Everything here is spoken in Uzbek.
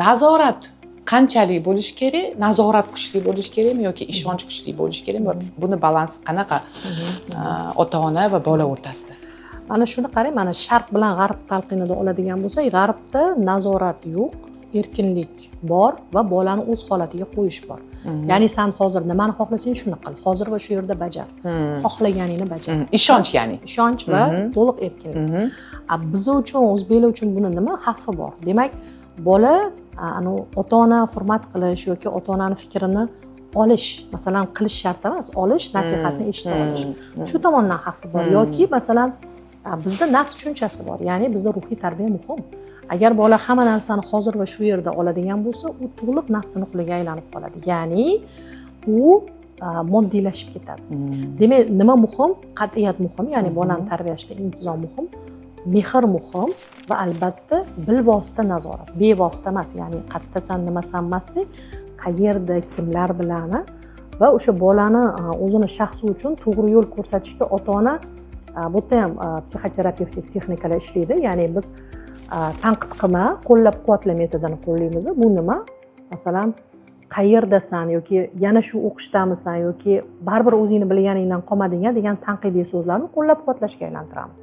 nazorat qanchalik bo'lishi kerak, nazorat kuchli bo'lishi kerakmi yoki ishonch kuchli bo'lishi kerakmi? Buni balansi qanaqa ota-ona va bola o'rtasida? Mana shuni qarang, mana sharq bilan g'arb talqinida oladigan bo'lsak, g'arbda nazorat yo'q, erkinlik bor va bolani o'z holatiga qo'yish bor. Ya'ni sen hozir nimani xohlasang shuni qil, hozir va shu yerda bajar. Xohlaganingni bajar. Ishonch ya'ni. Ishonch va to'liq erkinlik. Biz uchun, o'zbeklar uchun buni nima xavfi bor? Demak, bola ota-ona hurmat qilish yoki ota-onani fikrini olish, masalan, qilish shart emas, olish, nasihatni eshita olish. Shu tomondan xavfi bor yoki masalan bizda nafs tushunchasi bor, ya'ni bizda ruhiy tarbiya muhim. Agar bola hamma narsani hozir va shu yerda oladigan bo'lsa, u to'liq nafsini quliga aylanib qoladi. Ya'ni u moddiylashib ketadi. Demak, nima muhim? Qat'iyat muhim, ya'ni bolani tarbiyalashda intizom muhim, mehr muhim va albatta bilvosita nazorat, bevosita emas, ya'ni qayerdasan, nimasan emasdek, qayerda, kimlar bilan va o'sha bolani o'zini shaxsi uchun to'g'ri yo'l ko'rsatishga ota-ona bu yerda ham psixoterapevtik texnikalar ishlaydi. Ya'ni biz tanqid qilma, qo'llab-quvvatla metodini qo'llaymiz. Bu nima? Masalan, qayerdasan yoki yana shu o'qishdamisan yoki baribir o'zingni bilganingdan qolmading degan tanqidiy so'zlarni qo'llab-quvvatlashga aylantiramiz.